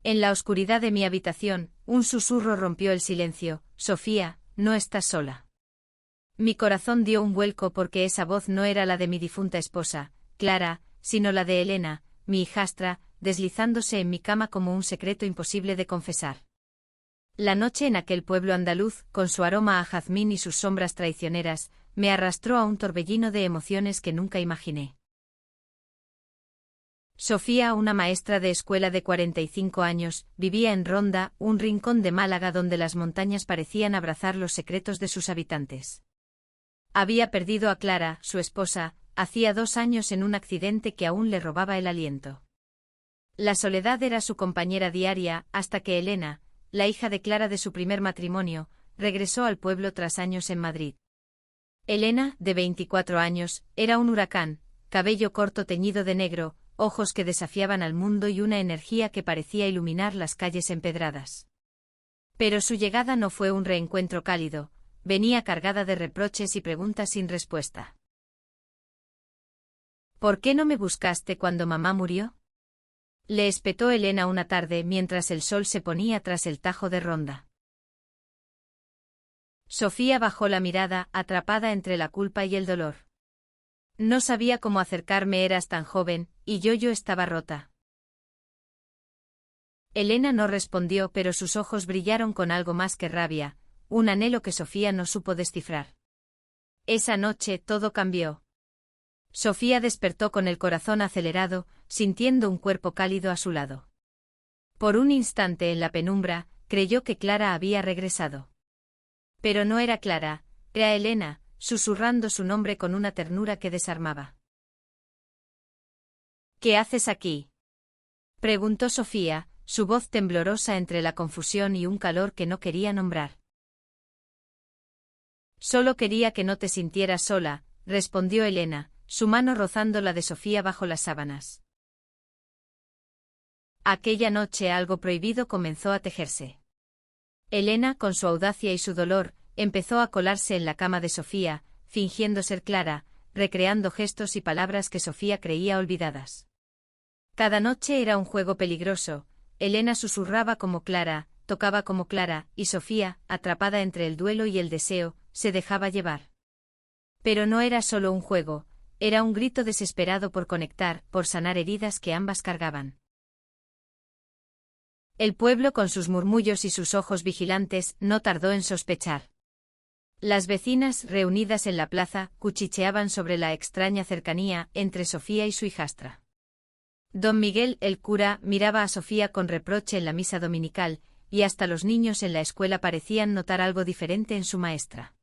En la oscuridad de mi habitación, un susurro rompió el silencio: Sofía, no estás sola. Mi corazón dio un vuelco porque esa voz no era la de mi difunta esposa, Clara, sino la de Elena, mi hijastra, deslizándose en mi cama como un secreto imposible de confesar. La noche en aquel pueblo andaluz, con su aroma a jazmín y sus sombras traicioneras, me arrastró a un torbellino de emociones que nunca imaginé. Sofía, una maestra de escuela de 45 años, vivía en Ronda, un rincón de Málaga donde las montañas parecían abrazar los secretos de sus habitantes. Había perdido a Clara, su esposa, hacía 2 años en un accidente que aún le robaba el aliento. La soledad era su compañera diaria, hasta que Elena, la hija de Clara de su primer matrimonio, regresó al pueblo tras años en Madrid. Elena, de 24 años, era un huracán, cabello corto teñido de negro, ojos que desafiaban al mundo y una energía que parecía iluminar las calles empedradas. Pero su llegada no fue un reencuentro cálido, venía cargada de reproches y preguntas sin respuesta. ¿Por qué no me buscaste cuando mamá murió?, le espetó Elena una tarde mientras el sol se ponía tras el tajo de Ronda. Sofía bajó la mirada, atrapada entre la culpa y el dolor. No sabía cómo acercarme, eras tan joven, y yo estaba rota. Elena no respondió, pero sus ojos brillaron con algo más que rabia, un anhelo que Sofía no supo descifrar. Esa noche todo cambió. Sofía despertó con el corazón acelerado, sintiendo un cuerpo cálido a su lado. Por un instante en la penumbra, creyó que Clara había regresado. Pero no era Clara, era Elena, susurrando su nombre con una ternura que desarmaba. ¿Qué haces aquí?, preguntó Sofía, su voz temblorosa entre la confusión y un calor que no quería nombrar. Solo quería que no te sintieras sola, respondió Elena, su mano rozando la de Sofía bajo las sábanas. Aquella noche algo prohibido comenzó a tejerse. Elena, con su audacia y su dolor, empezó a colarse en la cama de Sofía, fingiendo ser Clara, recreando gestos y palabras que Sofía creía olvidadas. Cada noche era un juego peligroso. Elena susurraba como Clara, tocaba como Clara, y Sofía, atrapada entre el duelo y el deseo, se dejaba llevar. Pero no era solo un juego, era un grito desesperado por conectar, por sanar heridas que ambas cargaban. El pueblo, con sus murmullos y sus ojos vigilantes, no tardó en sospechar. Las vecinas, reunidas en la plaza, cuchicheaban sobre la extraña cercanía entre Sofía y su hijastra. Don Miguel, el cura, miraba a Sofía con reproche en la misa dominical, y hasta los niños en la escuela parecían notar algo diferente en su maestra.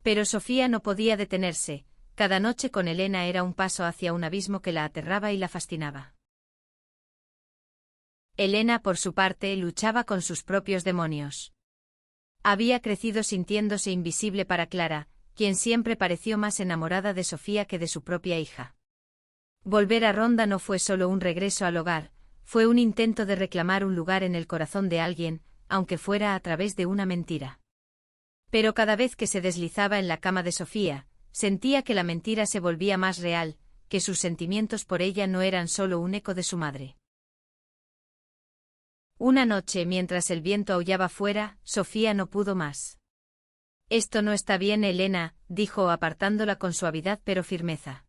Pero Sofía no podía detenerse. Cada noche con Elena era un paso hacia un abismo que la aterraba y la fascinaba. Elena, por su parte, luchaba con sus propios demonios. Había crecido sintiéndose invisible para Clara, quien siempre pareció más enamorada de Sofía que de su propia hija. Volver a Ronda no fue solo un regreso al hogar, fue un intento de reclamar un lugar en el corazón de alguien, aunque fuera a través de una mentira. Pero cada vez que se deslizaba en la cama de Sofía, sentía que la mentira se volvía más real, que sus sentimientos por ella no eran solo un eco de su madre. Una noche, mientras el viento aullaba fuera, Sofía no pudo más. «Esto no está bien, Elena», dijo apartándola con suavidad pero firmeza.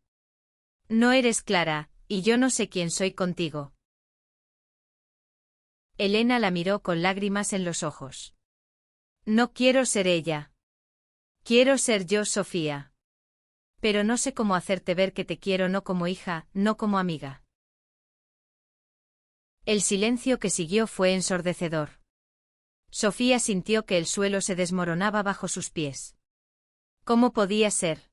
«No eres Clara, y yo no sé quién soy contigo». Elena la miró con lágrimas en los ojos. «No quiero ser ella. Quiero ser yo, Sofía. Pero no sé cómo hacerte ver que te quiero, no como hija, no como amiga». El silencio que siguió fue ensordecedor. Sofía sintió que el suelo se desmoronaba bajo sus pies. ¿Cómo podía ser?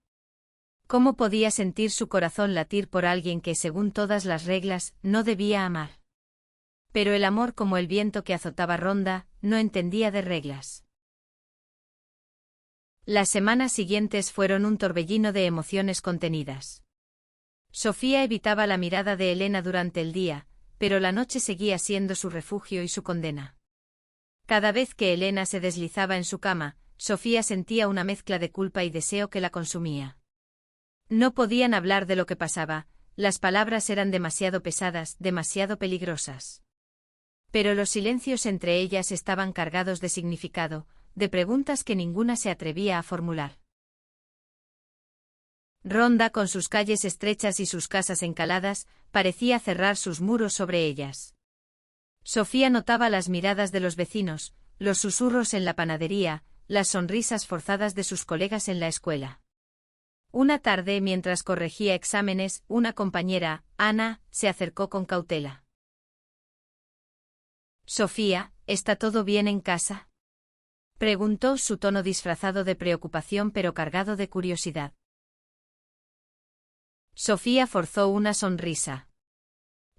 ¿Cómo podía sentir su corazón latir por alguien que, según todas las reglas, no debía amar? Pero el amor, como el viento que azotaba Ronda, no entendía de reglas. Las semanas siguientes fueron un torbellino de emociones contenidas. Sofía evitaba la mirada de Elena durante el día, pero la noche seguía siendo su refugio y su condena. Cada vez que Elena se deslizaba en su cama, Sofía sentía una mezcla de culpa y deseo que la consumía. No podían hablar de lo que pasaba, las palabras eran demasiado pesadas, demasiado peligrosas. Pero los silencios entre ellas estaban cargados de significado, de preguntas que ninguna se atrevía a formular. Ronda, con sus calles estrechas y sus casas encaladas, parecía cerrar sus muros sobre ellas. Sofía notaba las miradas de los vecinos, los susurros en la panadería, las sonrisas forzadas de sus colegas en la escuela. Una tarde, mientras corregía exámenes, una compañera, Ana, se acercó con cautela. «Sofía, ¿está todo bien en casa?», preguntó, su tono disfrazado de preocupación pero cargado de curiosidad. Sofía forzó una sonrisa.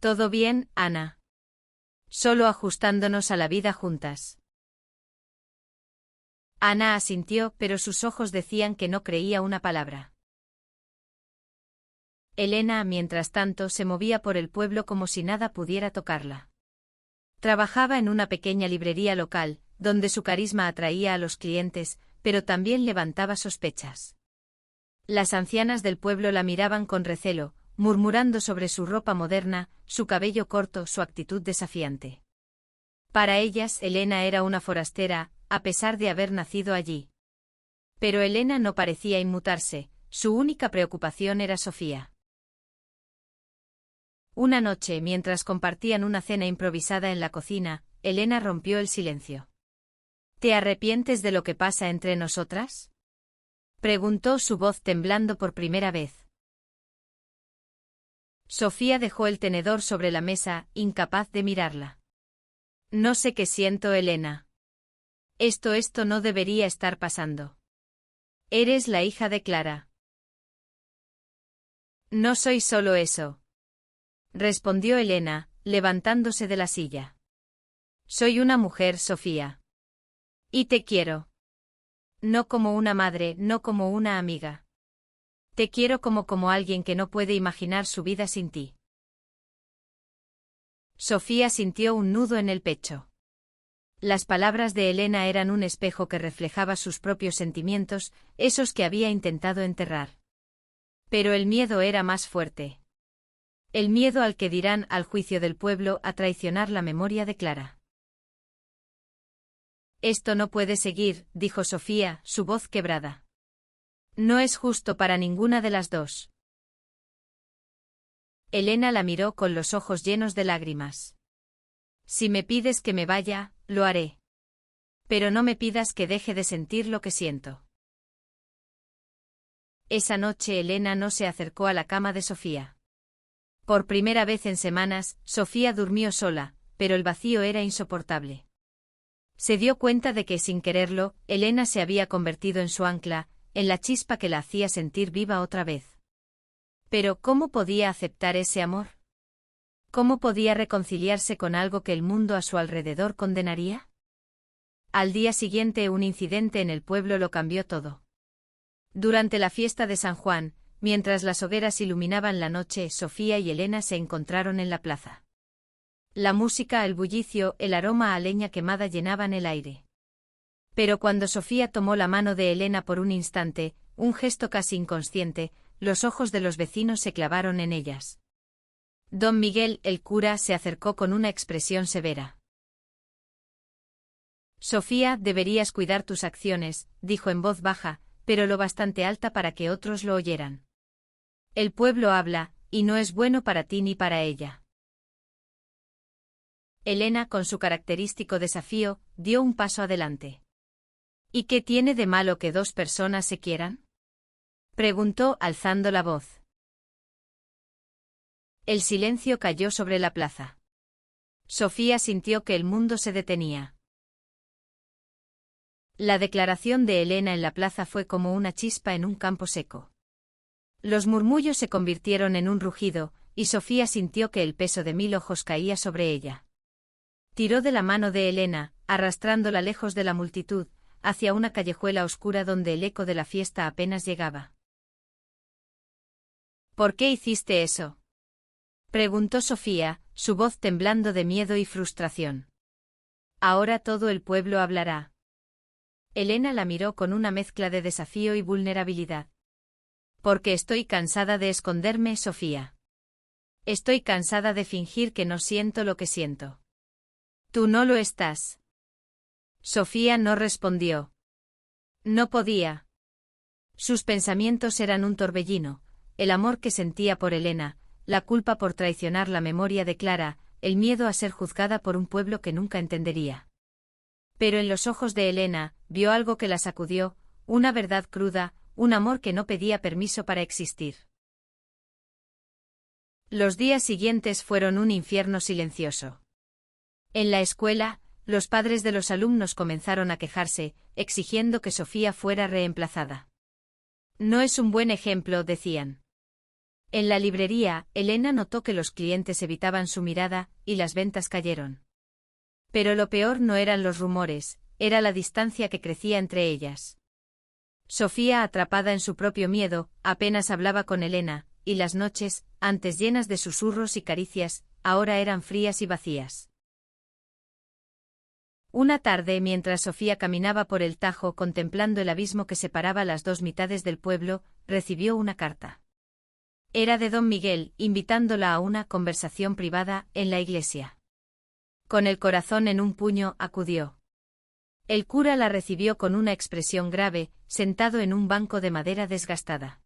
«Todo bien, Ana. Solo ajustándonos a la vida juntas». Ana asintió, pero sus ojos decían que no creía una palabra. Elena, mientras tanto, se movía por el pueblo como si nada pudiera tocarla. Trabajaba en una pequeña librería local, donde su carisma atraía a los clientes, pero también levantaba sospechas. Las ancianas del pueblo la miraban con recelo, murmurando sobre su ropa moderna, su cabello corto, su actitud desafiante. Para ellas, Elena era una forastera, a pesar de haber nacido allí. Pero Elena no parecía inmutarse, su única preocupación era Sofía. Una noche, mientras compartían una cena improvisada en la cocina, Elena rompió el silencio. «¿Te arrepientes de lo que pasa entre nosotras?», preguntó, su voz temblando por primera vez. Sofía dejó el tenedor sobre la mesa, incapaz de mirarla. «No sé qué siento, Elena. Esto no debería estar pasando. Eres la hija de Clara». «No soy solo eso», respondió Elena, levantándose de la silla. «Soy una mujer, Sofía. Y te quiero. No como una madre, no como una amiga. Te quiero como alguien que no puede imaginar su vida sin ti». Sofía sintió un nudo en el pecho. Las palabras de Elena eran un espejo que reflejaba sus propios sentimientos, esos que había intentado enterrar. Pero el miedo era más fuerte. El miedo al que dirán, al juicio del pueblo, a traicionar la memoria de Clara. «Esto no puede seguir», dijo Sofía, su voz quebrada. «No es justo para ninguna de las dos». Elena la miró con los ojos llenos de lágrimas. «Si me pides que me vaya, lo haré. Pero no me pidas que deje de sentir lo que siento». Esa noche Elena no se acercó a la cama de Sofía. Por primera vez en semanas, Sofía durmió sola, pero el vacío era insoportable. Se dio cuenta de que, sin quererlo, Elena se había convertido en su ancla, en la chispa que la hacía sentir viva otra vez. Pero, ¿cómo podía aceptar ese amor? ¿Cómo podía reconciliarse con algo que el mundo a su alrededor condenaría? Al día siguiente, un incidente en el pueblo lo cambió todo. Durante la fiesta de San Juan, mientras las hogueras iluminaban la noche, Sofía y Elena se encontraron en la plaza. La música, el bullicio, el aroma a leña quemada llenaban el aire. Pero cuando Sofía tomó la mano de Elena por un instante, un gesto casi inconsciente, los ojos de los vecinos se clavaron en ellas. Don Miguel, el cura, se acercó con una expresión severa. «Sofía, deberías cuidar tus acciones», dijo en voz baja, pero lo bastante alta para que otros lo oyeran. «El pueblo habla, y no es bueno para ti ni para ella». Elena, con su característico desafío, dio un paso adelante. «¿Y qué tiene de malo que dos personas se quieran?», preguntó, alzando la voz. El silencio cayó sobre la plaza. Sofía sintió que el mundo se detenía. La declaración de Elena en la plaza fue como una chispa en un campo seco. Los murmullos se convirtieron en un rugido, y Sofía sintió que el peso de 1000 ojos caía sobre ella. Tiró de la mano de Elena, arrastrándola lejos de la multitud, hacia una callejuela oscura donde el eco de la fiesta apenas llegaba. «¿Por qué hiciste eso?», preguntó Sofía, su voz temblando de miedo y frustración. «Ahora todo el pueblo hablará». Elena la miró con una mezcla de desafío y vulnerabilidad. «Porque estoy cansada de esconderme, Sofía. Estoy cansada de fingir que no siento lo que siento. Tú no lo estás. Sofía no respondió. No podía. Sus pensamientos eran un torbellino, el amor que sentía por Elena, la culpa por traicionar la memoria de Clara, el miedo a ser juzgada por un pueblo que nunca entendería. Pero en los ojos de Elena, vio algo que la sacudió, una verdad cruda, un amor que no pedía permiso para existir. Los días siguientes fueron un infierno silencioso. En la escuela, los padres de los alumnos comenzaron a quejarse, exigiendo que Sofía fuera reemplazada. No es un buen ejemplo, decían. En la librería, Elena notó que los clientes evitaban su mirada, y las ventas cayeron. Pero lo peor no eran los rumores, era la distancia que crecía entre ellas. Sofía, atrapada en su propio miedo, apenas hablaba con Elena, y las noches, antes llenas de susurros y caricias, ahora eran frías y vacías. Una tarde, mientras Sofía caminaba por el Tajo contemplando el abismo que separaba las dos mitades del pueblo, recibió una carta. Era de don Miguel, invitándola a una conversación privada en la iglesia. Con el corazón en un puño, acudió. El cura la recibió con una expresión grave, sentado en un banco de madera desgastada.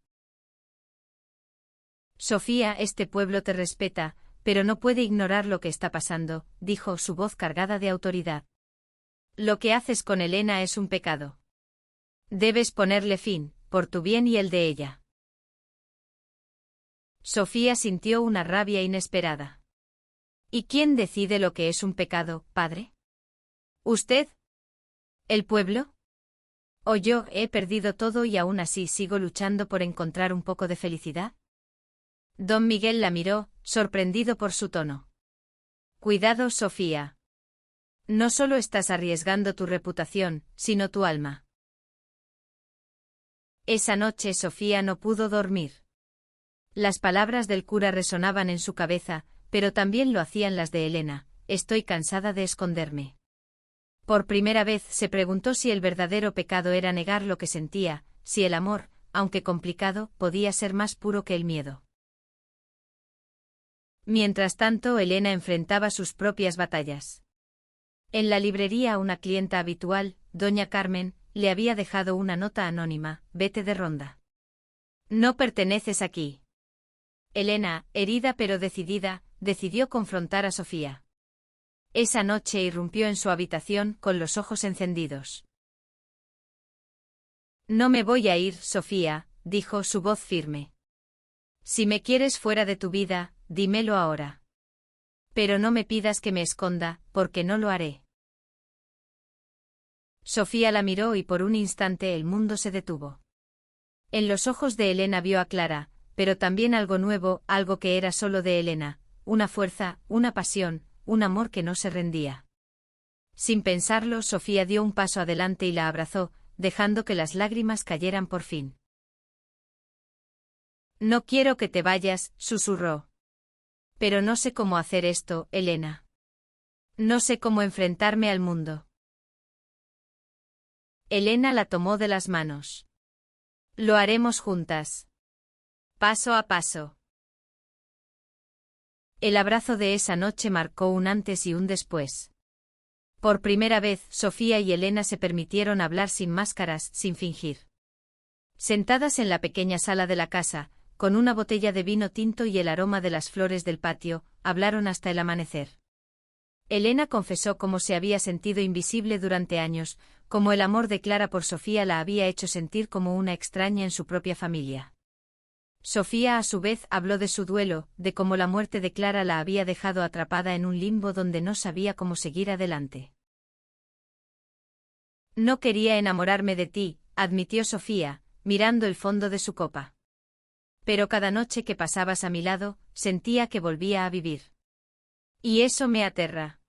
Sofía, este pueblo te respeta, pero no puede ignorar lo que está pasando, dijo su voz cargada de autoridad. Lo que haces con Elena es un pecado. Debes ponerle fin, por tu bien y el de ella. Sofía sintió una rabia inesperada. ¿Y quién decide lo que es un pecado, padre? ¿Usted? ¿El pueblo? ¿O yo he perdido todo y aún así sigo luchando por encontrar un poco de felicidad? Don Miguel la miró, sorprendido por su tono. Cuidado, Sofía. No solo estás arriesgando tu reputación, sino tu alma. Esa noche Sofía no pudo dormir. Las palabras del cura resonaban en su cabeza, pero también lo hacían las de Elena. Estoy cansada de esconderme. Por primera vez se preguntó si el verdadero pecado era negar lo que sentía, si el amor, aunque complicado, podía ser más puro que el miedo. Mientras tanto, Elena enfrentaba sus propias batallas. En la librería una clienta habitual, doña Carmen, le había dejado una nota anónima: vete de Ronda. No perteneces aquí. Elena, herida pero decidida, decidió confrontar a Sofía. Esa noche irrumpió en su habitación con los ojos encendidos. No me voy a ir, Sofía, dijo su voz firme. Si me quieres fuera de tu vida, dímelo ahora. Pero no me pidas que me esconda, porque no lo haré. Sofía la miró y por un instante el mundo se detuvo. En los ojos de Elena vio a Clara, pero también algo nuevo, algo que era solo de Elena, una fuerza, una pasión, un amor que no se rendía. Sin pensarlo, Sofía dio un paso adelante y la abrazó, dejando que las lágrimas cayeran por fin. No quiero que te vayas, susurró. Pero no sé cómo hacer esto, Elena. No sé cómo enfrentarme al mundo. Elena la tomó de las manos. Lo haremos juntas. Paso a paso. El abrazo de esa noche marcó un antes y un después. Por primera vez, Sofía y Elena se permitieron hablar sin máscaras, sin fingir. Sentadas en la pequeña sala de la casa, con una botella de vino tinto y el aroma de las flores del patio, hablaron hasta el amanecer. Elena confesó cómo se había sentido invisible durante años, cómo el amor de Clara por Sofía la había hecho sentir como una extraña en su propia familia. Sofía a su vez habló de su duelo, de cómo la muerte de Clara la había dejado atrapada en un limbo donde no sabía cómo seguir adelante. No quería enamorarme de ti, admitió Sofía, mirando el fondo de su copa. Pero cada noche que pasabas a mi lado, sentía que volvía a vivir. Y eso me aterra.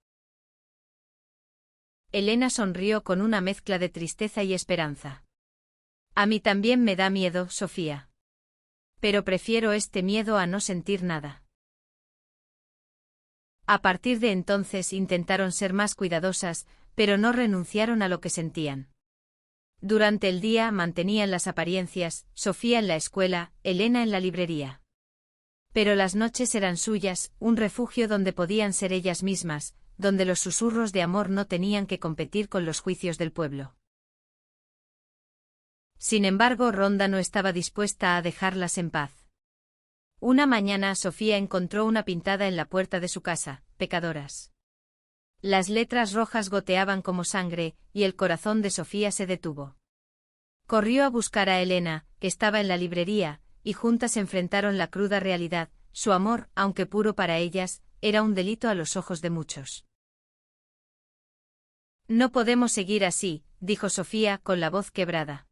Elena sonrió con una mezcla de tristeza y esperanza. A mí también me da miedo, Sofía. Pero prefiero este miedo a no sentir nada. A partir de entonces intentaron ser más cuidadosas, pero no renunciaron a lo que sentían. Durante el día mantenían las apariencias, Sofía en la escuela, Elena en la librería. Pero las noches eran suyas, un refugio donde podían ser ellas mismas, donde los susurros de amor no tenían que competir con los juicios del pueblo. Sin embargo, Rhonda no estaba dispuesta a dejarlas en paz. Una mañana Sofía encontró una pintada en la puerta de su casa: pecadoras. Las letras rojas goteaban como sangre, y el corazón de Sofía se detuvo. Corrió a buscar a Elena, que estaba en la librería, y juntas enfrentaron la cruda realidad: su amor, aunque puro para ellas, era un delito a los ojos de muchos. No podemos seguir así, dijo Sofía con la voz quebrada.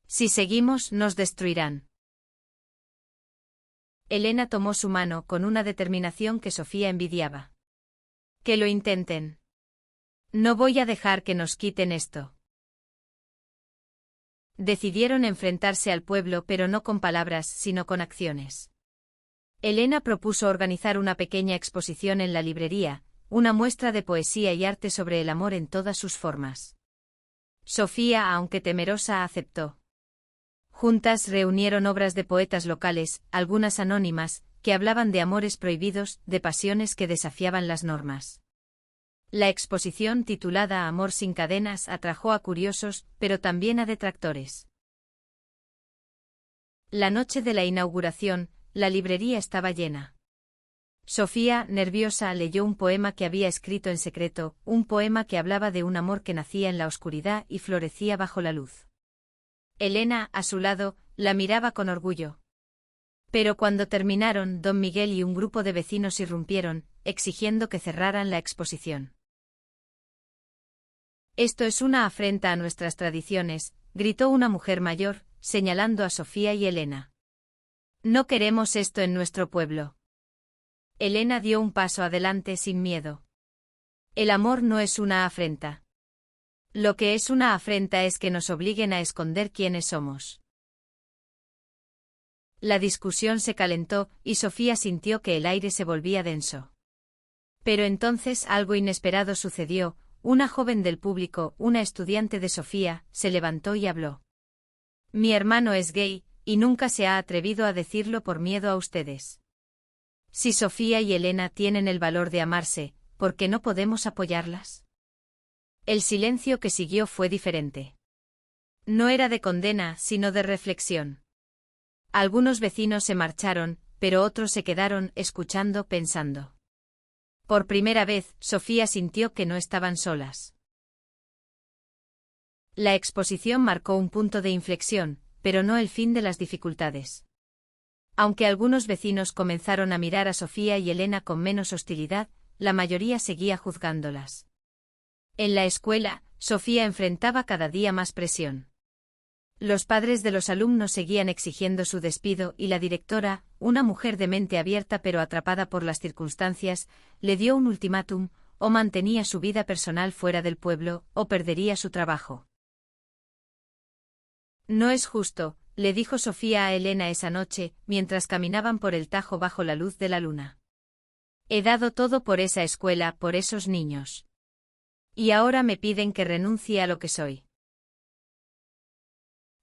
Si seguimos, nos destruirán. Elena tomó su mano con una determinación que Sofía envidiaba. Que lo intenten. No voy a dejar que nos quiten esto. Decidieron enfrentarse al pueblo, pero no con palabras, sino con acciones. Elena propuso organizar una pequeña exposición en la librería, una muestra de poesía y arte sobre el amor en todas sus formas. Sofía, aunque temerosa, aceptó. Juntas reunieron obras de poetas locales, algunas anónimas, que hablaban de amores prohibidos, de pasiones que desafiaban las normas. La exposición, titulada Amor sin cadenas, atrajo a curiosos, pero también a detractores. La noche de la inauguración, la librería estaba llena. Sofía, nerviosa, leyó un poema que había escrito en secreto, un poema que hablaba de un amor que nacía en la oscuridad y florecía bajo la luz. Elena, a su lado, la miraba con orgullo. Pero cuando terminaron, don Miguel y un grupo de vecinos irrumpieron, exigiendo que cerraran la exposición. Esto es una afrenta a nuestras tradiciones, gritó una mujer mayor, señalando a Sofía y Elena. No queremos esto en nuestro pueblo. Elena dio un paso adelante sin miedo. El amor no es una afrenta. Lo que es una afrenta es que nos obliguen a esconder quiénes somos. La discusión se calentó, y Sofía sintió que el aire se volvía denso. Pero entonces algo inesperado sucedió: una joven del público, una estudiante de Sofía, se levantó y habló. Mi hermano es gay, y nunca se ha atrevido a decirlo por miedo a ustedes. Si Sofía y Elena tienen el valor de amarse, ¿por qué no podemos apoyarlas? El silencio que siguió fue diferente. No era de condena, sino de reflexión. Algunos vecinos se marcharon, pero otros se quedaron, escuchando, pensando. Por primera vez, Sofía sintió que no estaban solas. La exposición marcó un punto de inflexión, pero no el fin de las dificultades. Aunque algunos vecinos comenzaron a mirar a Sofía y Elena con menos hostilidad, la mayoría seguía juzgándolas. En la escuela, Sofía enfrentaba cada día más presión. Los padres de los alumnos seguían exigiendo su despido y la directora, una mujer de mente abierta pero atrapada por las circunstancias, le dio un ultimátum: o mantenía su vida personal fuera del pueblo, o perdería su trabajo. No es justo, le dijo Sofía a Elena esa noche, mientras caminaban por el Tajo bajo la luz de la luna. He dado todo por esa escuela, por esos niños. Y ahora me piden que renuncie a lo que soy.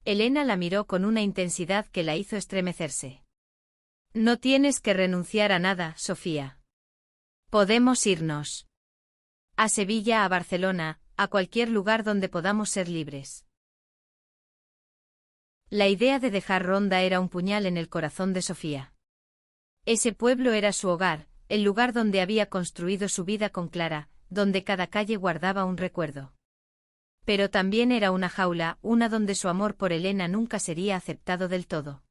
Elena la miró con una intensidad que la hizo estremecerse. No tienes que renunciar a nada, Sofía. Podemos irnos. A Sevilla, a Barcelona, a cualquier lugar donde podamos ser libres. La idea de dejar Ronda era un puñal en el corazón de Sofía. Ese pueblo era su hogar, el lugar donde había construido su vida con Clara, donde cada calle guardaba un recuerdo. Pero también era una jaula, una donde su amor por Elena nunca sería aceptado del todo.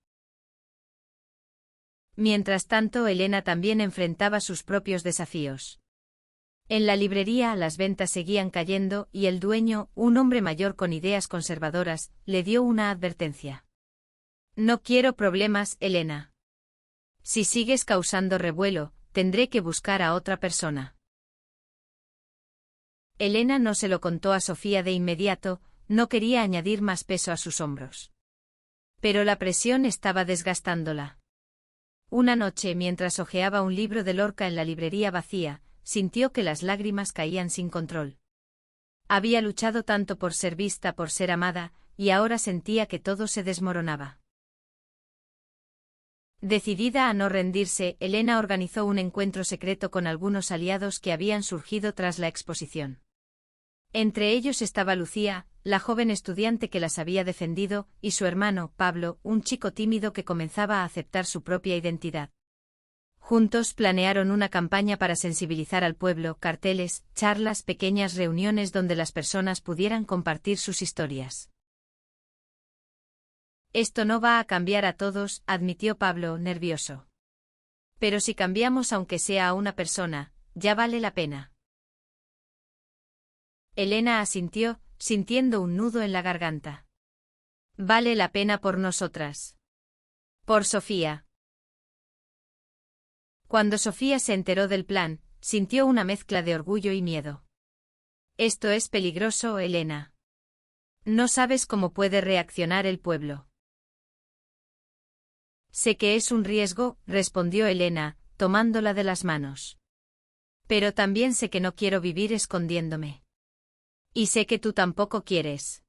Mientras tanto, Elena también enfrentaba sus propios desafíos. En la librería las ventas seguían cayendo y el dueño, un hombre mayor con ideas conservadoras, le dio una advertencia. No quiero problemas, Elena. Si sigues causando revuelo, tendré que buscar a otra persona. Elena no se lo contó a Sofía de inmediato, no quería añadir más peso a sus hombros. Pero la presión estaba desgastándola. Una noche, mientras hojeaba un libro de Lorca en la librería vacía, sintió que las lágrimas caían sin control. Había luchado tanto por ser vista, por ser amada, y ahora sentía que todo se desmoronaba. Decidida a no rendirse, Elena organizó un encuentro secreto con algunos aliados que habían surgido tras la exposición. Entre ellos estaba Lucía, la joven estudiante que las había defendido, y su hermano, Pablo, un chico tímido que comenzaba a aceptar su propia identidad. Juntos planearon una campaña para sensibilizar al pueblo, carteles, charlas, pequeñas reuniones donde las personas pudieran compartir sus historias. Esto no va a cambiar a todos, admitió Pablo, nervioso. Pero si cambiamos aunque sea a una persona, ya vale la pena. Elena asintió, sintiendo un nudo en la garganta. Vale la pena por nosotras. Por Sofía. Cuando Sofía se enteró del plan, sintió una mezcla de orgullo y miedo. Esto es peligroso, Elena. No sabes cómo puede reaccionar el pueblo. Sé que es un riesgo, respondió Elena, tomándola de las manos. Pero también sé que no quiero vivir escondiéndome. Y sé que tú tampoco quieres.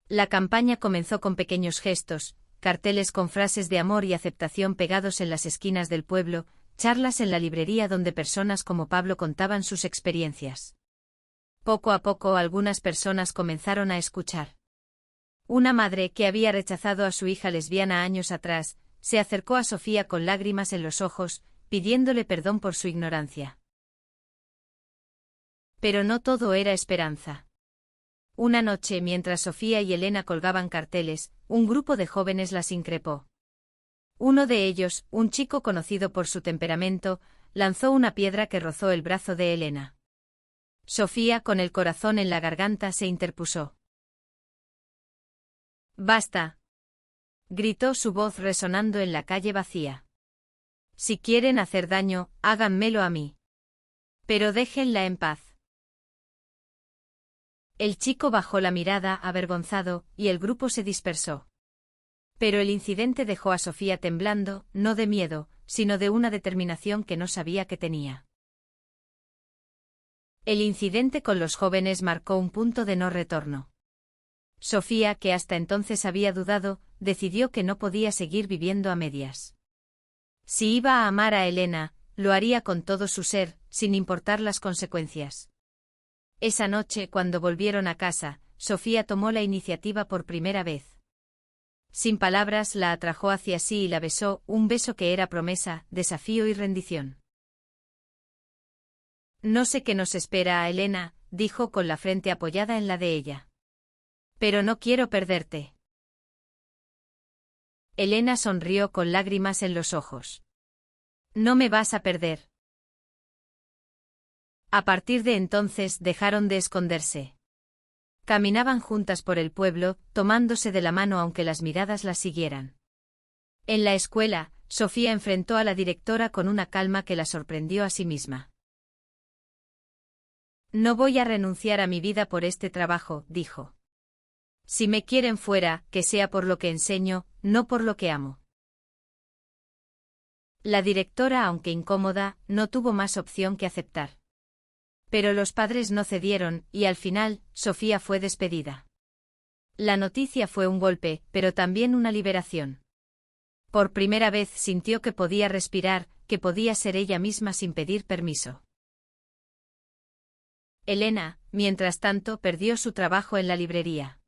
La campaña comenzó con pequeños gestos, carteles con frases de amor y aceptación pegados en las esquinas del pueblo, charlas en la librería donde personas como Pablo contaban sus experiencias. Poco a poco algunas personas comenzaron a escuchar. Una madre que había rechazado a su hija lesbiana años atrás, se acercó a Sofía con lágrimas en los ojos, pidiéndole perdón por su ignorancia. Pero no todo era esperanza. Una noche, mientras Sofía y Elena colgaban carteles, un grupo de jóvenes las increpó. Uno de ellos, un chico conocido por su temperamento, lanzó una piedra que rozó el brazo de Elena. Sofía, con el corazón en la garganta, se interpuso. ¡Basta! Gritó su voz resonando en la calle vacía. Si quieren hacer daño, háganmelo a mí. Pero déjenla en paz. El chico bajó la mirada, avergonzado, y el grupo se dispersó. Pero el incidente dejó a Sofía temblando, no de miedo, sino de una determinación que no sabía que tenía. El incidente con los jóvenes marcó un punto de no retorno. Sofía, que hasta entonces había dudado, decidió que no podía seguir viviendo a medias. Si iba a amar a Elena, lo haría con todo su ser, sin importar las consecuencias. Esa noche, cuando volvieron a casa, Sofía tomó la iniciativa por primera vez. Sin palabras, la atrajo hacia sí y la besó, un beso que era promesa, desafío y rendición. No sé qué nos espera a Elena, dijo con la frente apoyada en la de ella. Pero no quiero perderte. Elena sonrió con lágrimas en los ojos. No me vas a perder. A partir de entonces dejaron de esconderse. Caminaban juntas por el pueblo, tomándose de la mano aunque las miradas las siguieran. En la escuela, Sofía enfrentó a la directora con una calma que la sorprendió a sí misma. No voy a renunciar a mi vida por este trabajo, dijo. Si me quieren fuera, que sea por lo que enseño, no por lo que amo. La directora, aunque incómoda, no tuvo más opción que aceptar. Pero los padres no cedieron, y al final, Sofía fue despedida. La noticia fue un golpe, pero también una liberación. Por primera vez sintió que podía respirar, que podía ser ella misma sin pedir permiso. Elena, mientras tanto, perdió su trabajo en la librería.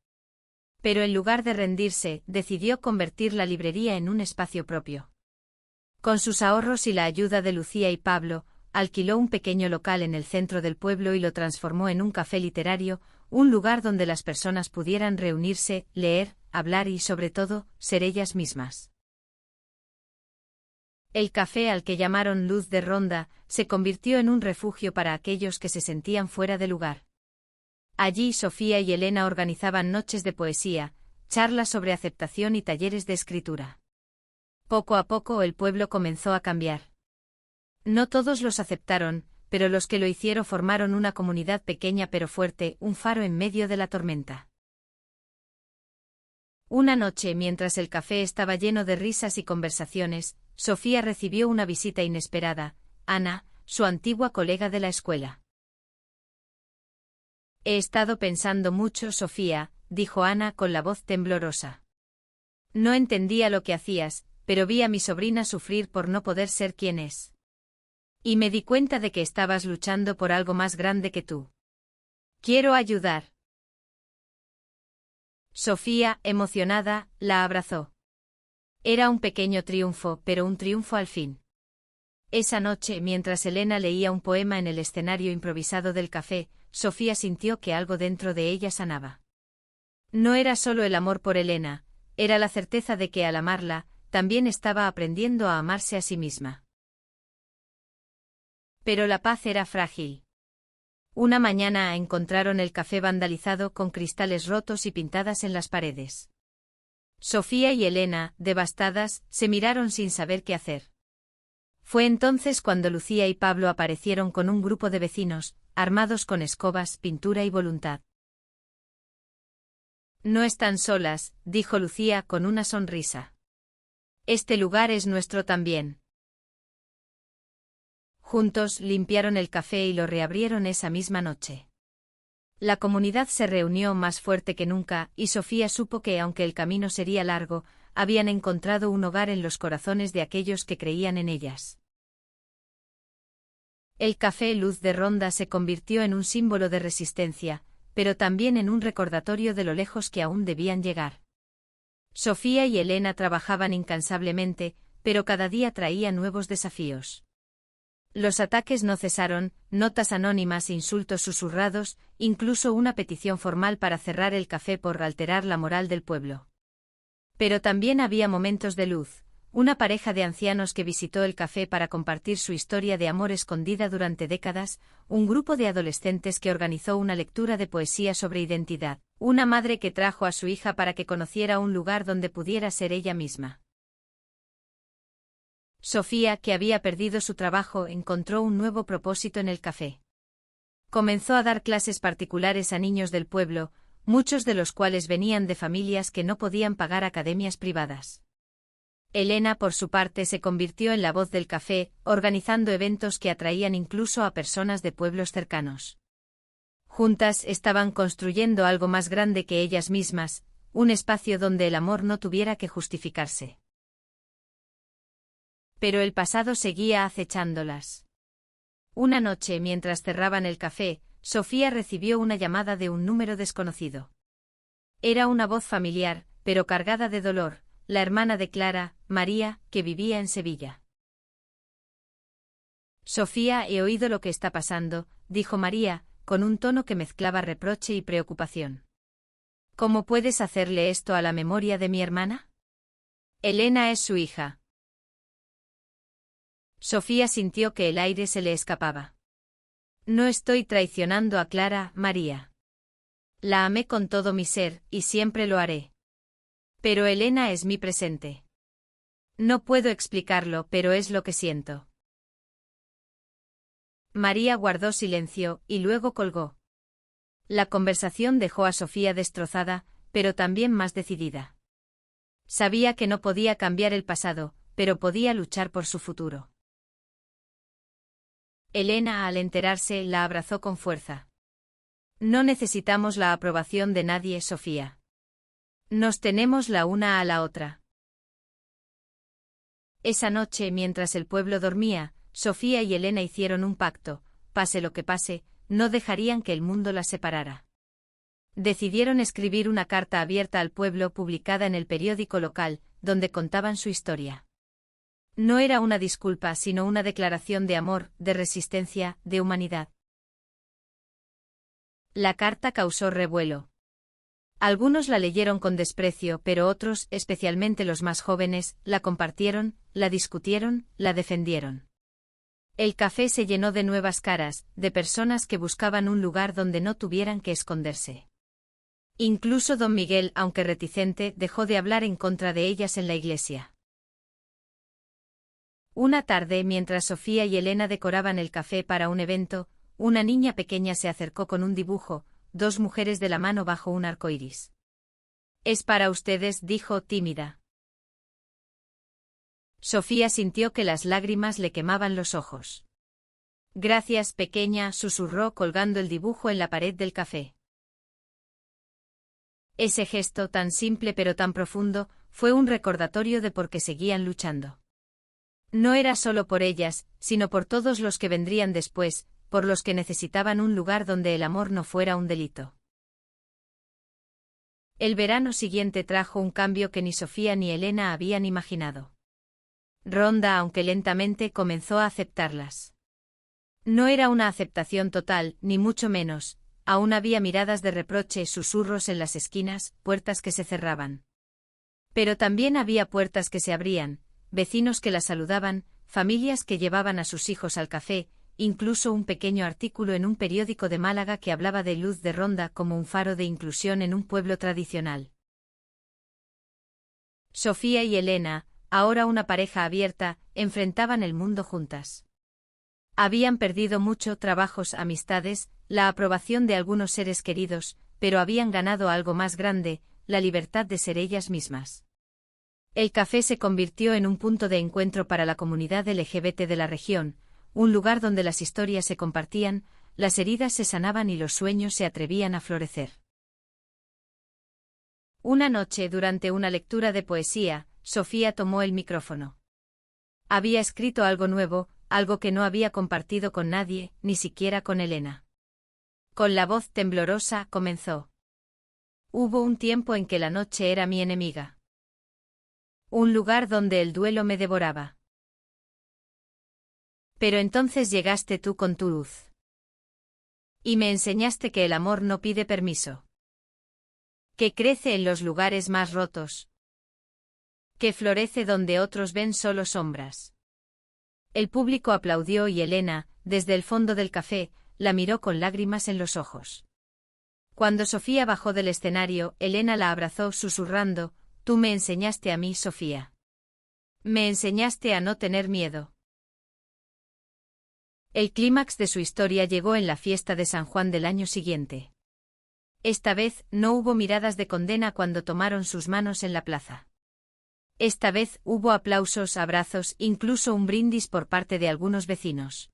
Pero en lugar de rendirse, decidió convertir la librería en un espacio propio. Con sus ahorros y la ayuda de Lucía y Pablo, alquiló un pequeño local en el centro del pueblo y lo transformó en un café literario, un lugar donde las personas pudieran reunirse, leer, hablar y, sobre todo, ser ellas mismas. El café, al que llamaron Luz de Ronda, se convirtió en un refugio para aquellos que se sentían fuera de lugar. Allí Sofía y Elena organizaban noches de poesía, charlas sobre aceptación y talleres de escritura. Poco a poco el pueblo comenzó a cambiar. No todos los aceptaron, pero los que lo hicieron formaron una comunidad pequeña pero fuerte, un faro en medio de la tormenta. Una noche, mientras el café estaba lleno de risas y conversaciones, Sofía recibió una visita inesperada, Ana, su antigua colega de la escuela. He estado pensando mucho, Sofía, dijo Ana con la voz temblorosa. No entendía lo que hacías, pero vi a mi sobrina sufrir por no poder ser quien es. Y me di cuenta de que estabas luchando por algo más grande que tú. Quiero ayudar. Sofía, emocionada, la abrazó. Era un pequeño triunfo, pero un triunfo al fin. Esa noche, mientras Elena leía un poema en el escenario improvisado del café, Sofía sintió que algo dentro de ella sanaba. No era solo el amor por Elena, era la certeza de que al amarla, también estaba aprendiendo a amarse a sí misma. Pero la paz era frágil. Una mañana encontraron el café vandalizado con cristales rotos y pintadas en las paredes. Sofía y Elena, devastadas, se miraron sin saber qué hacer. Fue entonces cuando Lucía y Pablo aparecieron con un grupo de vecinos, armados con escobas, pintura y voluntad. No están solas, dijo Lucía con una sonrisa. Este lugar es nuestro también. Juntos limpiaron el café y lo reabrieron esa misma noche. La comunidad se reunió más fuerte que nunca, y Sofía supo que aunque el camino sería largo, habían encontrado un hogar en los corazones de aquellos que creían en ellas. El café Luz de Ronda se convirtió en un símbolo de resistencia, pero también en un recordatorio de lo lejos que aún debían llegar. Sofía y Elena trabajaban incansablemente, pero cada día traía nuevos desafíos. Los ataques no cesaron, notas anónimas, insultos susurrados, incluso una petición formal para cerrar el café por alterar la moral del pueblo. Pero también había momentos de luz, una pareja de ancianos que visitó el café para compartir su historia de amor escondida durante décadas, un grupo de adolescentes que organizó una lectura de poesía sobre identidad, una madre que trajo a su hija para que conociera un lugar donde pudiera ser ella misma. Sofía, que había perdido su trabajo, encontró un nuevo propósito en el café. Comenzó a dar clases particulares a niños del pueblo, muchos de los cuales venían de familias que no podían pagar academias privadas. Elena, por su parte, se convirtió en la voz del café, organizando eventos que atraían incluso a personas de pueblos cercanos. Juntas estaban construyendo algo más grande que ellas mismas, un espacio donde el amor no tuviera que justificarse. Pero el pasado seguía acechándolas. Una noche, mientras cerraban el café, Sofía recibió una llamada de un número desconocido. Era una voz familiar, pero cargada de dolor, la hermana de Clara, María, que vivía en Sevilla. Sofía, he oído lo que está pasando, dijo María, con un tono que mezclaba reproche y preocupación. ¿Cómo puedes hacerle esto a la memoria de mi hermana? Elena es su hija. Sofía sintió que el aire se le escapaba. No estoy traicionando a Clara, María. La amé con todo mi ser, y siempre lo haré. Pero Elena es mi presente. No puedo explicarlo, pero es lo que siento. María guardó silencio, y luego colgó. La conversación dejó a Sofía destrozada, pero también más decidida. Sabía que no podía cambiar el pasado, pero podía luchar por su futuro. Elena, al enterarse, la abrazó con fuerza. No necesitamos la aprobación de nadie, Sofía. Nos tenemos la una a la otra. Esa noche, mientras el pueblo dormía, Sofía y Elena hicieron un pacto: pase lo que pase, no dejarían que el mundo las separara. Decidieron escribir una carta abierta al pueblo publicada en el periódico local, donde contaban su historia. No era una disculpa, sino una declaración de amor, de resistencia, de humanidad. La carta causó revuelo. Algunos la leyeron con desprecio, pero otros, especialmente los más jóvenes, la compartieron, la discutieron, la defendieron. El café se llenó de nuevas caras, de personas que buscaban un lugar donde no tuvieran que esconderse. Incluso don Miguel, aunque reticente, dejó de hablar en contra de ellas en la iglesia. Una tarde, mientras Sofía y Elena decoraban el café para un evento, una niña pequeña se acercó con un dibujo, dos mujeres de la mano bajo un arco iris. Es para ustedes, dijo tímida. Sofía sintió que las lágrimas le quemaban los ojos. Gracias, pequeña, susurró colgando el dibujo en la pared del café. Ese gesto tan simple pero tan profundo fue un recordatorio de por qué seguían luchando. No era solo por ellas, sino por todos los que vendrían después, por los que necesitaban un lugar donde el amor no fuera un delito. El verano siguiente trajo un cambio que ni Sofía ni Elena habían imaginado. Rhonda, aunque lentamente, comenzó a aceptarlas. No era una aceptación total, ni mucho menos, aún había miradas de reproche, susurros en las esquinas, puertas que se cerraban. Pero también había puertas que se abrían, vecinos que la saludaban, familias que llevaban a sus hijos al café, incluso un pequeño artículo en un periódico de Málaga que hablaba de Luz de Ronda como un faro de inclusión en un pueblo tradicional. Sofía y Elena, ahora una pareja abierta, enfrentaban el mundo juntas. Habían perdido mucho, trabajos, amistades, la aprobación de algunos seres queridos, pero habían ganado algo más grande, la libertad de ser ellas mismas. El café se convirtió en un punto de encuentro para la comunidad LGBT de la región, un lugar donde las historias se compartían, las heridas se sanaban y los sueños se atrevían a florecer. Una noche, durante una lectura de poesía, Sofía tomó el micrófono. Había escrito algo nuevo, algo que no había compartido con nadie, ni siquiera con Elena. Con la voz temblorosa, comenzó. Hubo un tiempo en que la noche era mi enemiga. Un lugar donde el duelo me devoraba. Pero entonces llegaste tú con tu luz. Y me enseñaste que el amor no pide permiso. Que crece en los lugares más rotos. Que florece donde otros ven solo sombras. El público aplaudió y Elena, desde el fondo del café, la miró con lágrimas en los ojos. Cuando Sofía bajó del escenario, Elena la abrazó susurrando, tú me enseñaste a mí, Sofía. Me enseñaste a no tener miedo. El clímax de su historia llegó en la fiesta de San Juan del año siguiente. Esta vez, no hubo miradas de condena cuando tomaron sus manos en la plaza. Esta vez, hubo aplausos, abrazos, incluso un brindis por parte de algunos vecinos.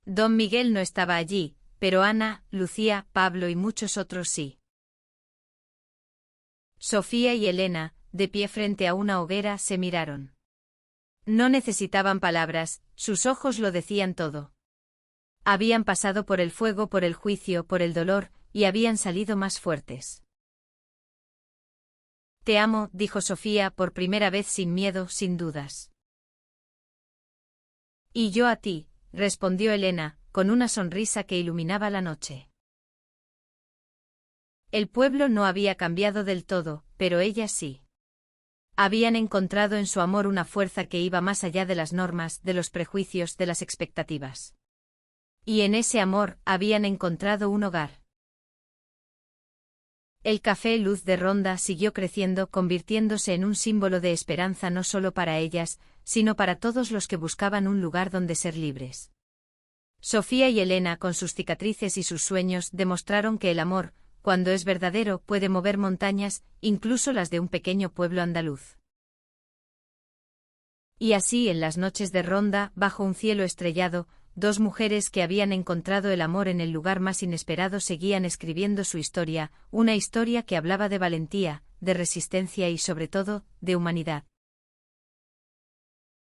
Don Miguel no estaba allí, pero Ana, Lucía, Pablo y muchos otros sí. Sofía y Elena, de pie frente a una hoguera, se miraron. No necesitaban palabras, sus ojos lo decían todo. Habían pasado por el fuego, por el juicio, por el dolor, y habían salido más fuertes. Te amo, dijo Sofía por primera vez sin miedo, sin dudas. Y yo a ti, respondió Elena, con una sonrisa que iluminaba la noche. El pueblo no había cambiado del todo, pero ellas sí. Habían encontrado en su amor una fuerza que iba más allá de las normas, de los prejuicios, de las expectativas. Y en ese amor, habían encontrado un hogar. El café Luz de Ronda siguió creciendo, convirtiéndose en un símbolo de esperanza no solo para ellas, sino para todos los que buscaban un lugar donde ser libres. Sofía y Elena, con sus cicatrices y sus sueños, demostraron que el amor, cuando es verdadero, puede mover montañas, incluso las de un pequeño pueblo andaluz. Y así, en las noches de Ronda, bajo un cielo estrellado, dos mujeres que habían encontrado el amor en el lugar más inesperado seguían escribiendo su historia, una historia que hablaba de valentía, de resistencia y sobre todo, de humanidad.